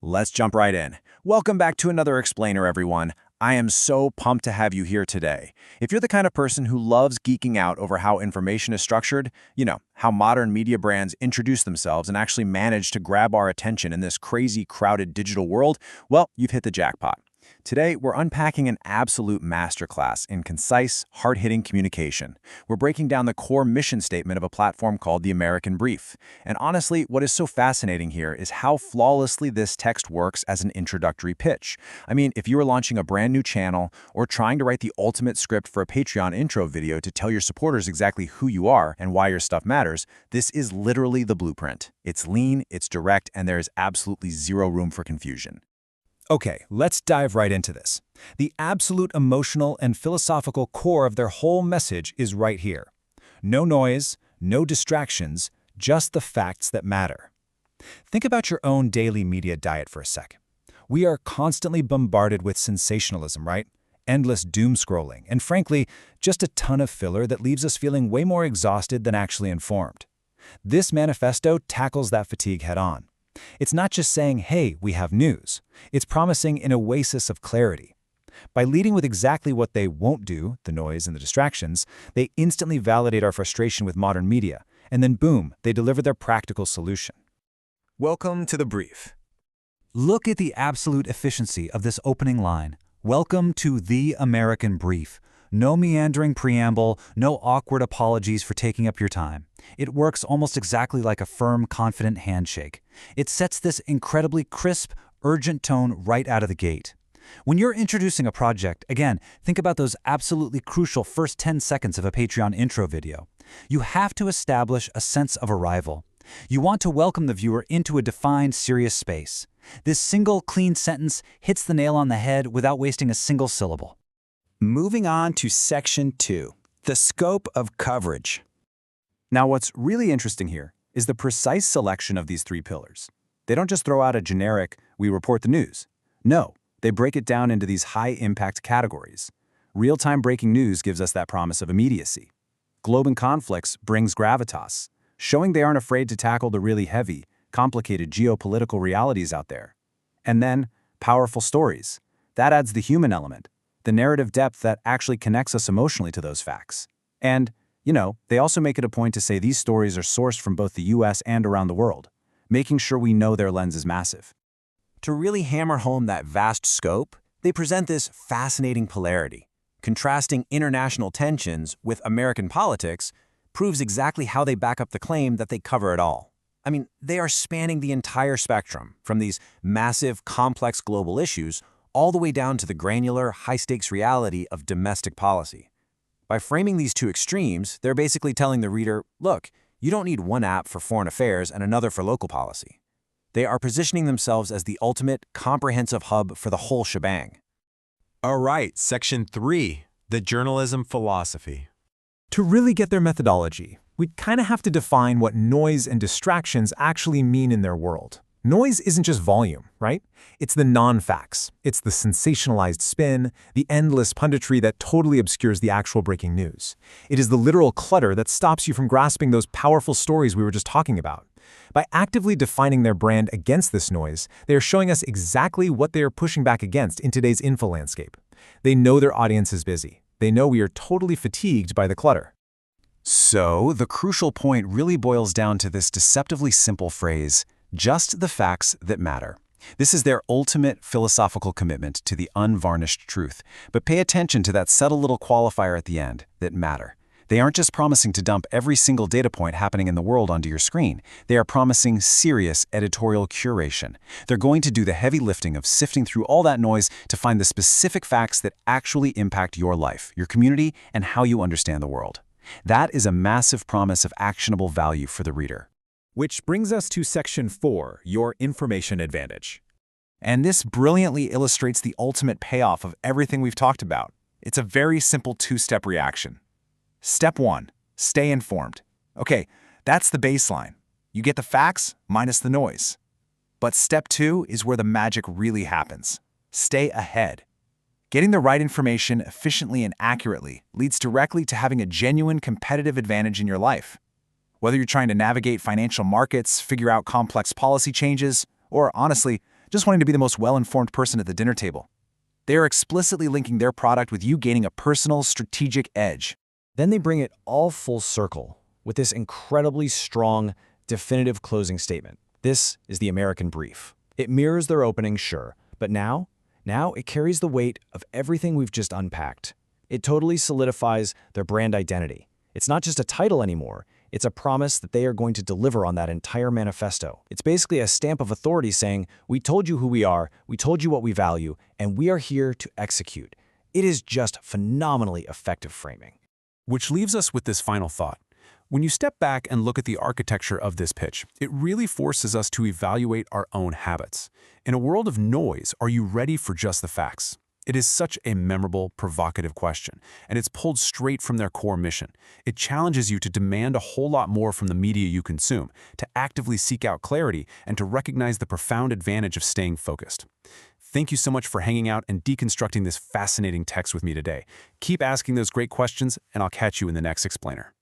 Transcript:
Let's jump right in. Welcome back to another explainer, everyone. I am so pumped to have you here today. If you're the kind of person who loves geeking out over how information is structured, how modern media brands introduce themselves and actually manage to grab our attention in this crazy, crowded digital world, well, you've hit the jackpot. Today, we're unpacking an absolute masterclass in concise, hard-hitting communication. We're breaking down the core mission statement of a platform called The American Brief. And honestly, what is so fascinating here is how flawlessly this text works as an introductory pitch. I mean, if you were launching a brand new channel or trying to write the ultimate script for a Patreon intro video to tell your supporters exactly who you are and why your stuff matters, this is literally the blueprint. It's lean, it's direct, and there is absolutely zero room for confusion. Okay, let's dive right into this. The absolute emotional and philosophical core of their whole message is right here. No noise, no distractions, just the facts that matter. Think about your own daily media diet for a sec. We are constantly bombarded with sensationalism, right? Endless doom scrolling, and frankly, just a ton of filler that leaves us feeling way more exhausted than actually informed. This manifesto tackles that fatigue head-on. It's not just saying, hey, we have news. It's promising an oasis of clarity. By leading with exactly what they won't do, the noise and the distractions, they instantly validate our frustration with modern media, and then boom, they deliver their practical solution. Welcome to the brief. Look at the absolute efficiency of this opening line. Welcome to The American Brief. No meandering preamble, no awkward apologies for taking up your time. It works almost exactly like a firm, confident handshake. It sets this incredibly crisp, urgent tone right out of the gate. When you're introducing a project, again, think about those absolutely crucial first 10 seconds of a Patreon intro video. You have to establish a sense of arrival. You want to welcome the viewer into a defined, serious space. This single, clean sentence hits the nail on the head without wasting a single syllable. Moving on to Section 2, the scope of coverage. Now, what's really interesting here is the precise selection of these three pillars. They don't just throw out a generic, we report the news. No, they break it down into these high-impact categories. Real-time breaking news gives us that promise of immediacy. Global conflicts brings gravitas, showing they aren't afraid to tackle the really heavy, complicated geopolitical realities out there. And then, powerful stories. That adds the human element, the narrative depth that actually connects us emotionally to those facts. And, they also make it a point to say these stories are sourced from both the US and around the world, making sure we know their lens is massive. To really hammer home that vast scope, they present this fascinating polarity. Contrasting international tensions with American politics proves exactly how they back up the claim that they cover it all. I mean, they are spanning the entire spectrum, from these massive, complex global issues all the way down to the granular, high-stakes reality of domestic policy. By framing these two extremes, they're basically telling the reader, look, you don't need one app for foreign affairs and another for local policy. They are positioning themselves as the ultimate, comprehensive hub for the whole shebang. All right, Section 3, the journalism philosophy. To really get their methodology, we'd kind of have to define what noise and distractions actually mean in their world. Noise isn't just volume, right? It's the non-facts. It's the sensationalized spin, the endless punditry that totally obscures the actual breaking news. It is the literal clutter that stops you from grasping those powerful stories we were just talking about. By actively defining their brand against this noise, they are showing us exactly what they are pushing back against in today's info landscape. They know their audience is busy. They know we are totally fatigued by the clutter. So, the crucial point really boils down to this deceptively simple phrase, just the facts that matter. This is their ultimate philosophical commitment to the unvarnished truth. But pay attention to that subtle little qualifier at the end, that matter. They aren't just promising to dump every single data point happening in the world onto your screen. They are promising serious editorial curation. They're going to do the heavy lifting of sifting through all that noise to find the specific facts that actually impact your life, your community, and how you understand the world. That is a massive promise of actionable value for the reader. Which brings us to Section 4, your information advantage. And this brilliantly illustrates the ultimate payoff of everything we've talked about. It's a very simple two-step reaction. Step 1, stay informed. Okay, that's the baseline. You get the facts minus the noise. But step 2 is where the magic really happens. Stay ahead. Getting the right information efficiently and accurately leads directly to having a genuine competitive advantage in your life. Whether you're trying to navigate financial markets, figure out complex policy changes, or honestly, just wanting to be the most well-informed person at the dinner table. They are explicitly linking their product with you gaining a personal, strategic edge. Then they bring it all full circle with this incredibly strong, definitive closing statement. This is the American Brief. It mirrors their opening, sure, but now it carries the weight of everything we've just unpacked. It totally solidifies their brand identity. It's not just a title anymore. It's a promise that they are going to deliver on that entire manifesto. It's basically a stamp of authority saying, we told you who we are, we told you what we value, and we are here to execute. It is just phenomenally effective framing. Which leaves us with this final thought. When you step back and look at the architecture of this pitch, it really forces us to evaluate our own habits. In a world of noise, are you ready for just the facts? It is such a memorable, provocative question, and it's pulled straight from their core mission. It challenges you to demand a whole lot more from the media you consume, to actively seek out clarity, and to recognize the profound advantage of staying focused. Thank you so much for hanging out and deconstructing this fascinating text with me today. Keep asking those great questions, and I'll catch you in the next explainer.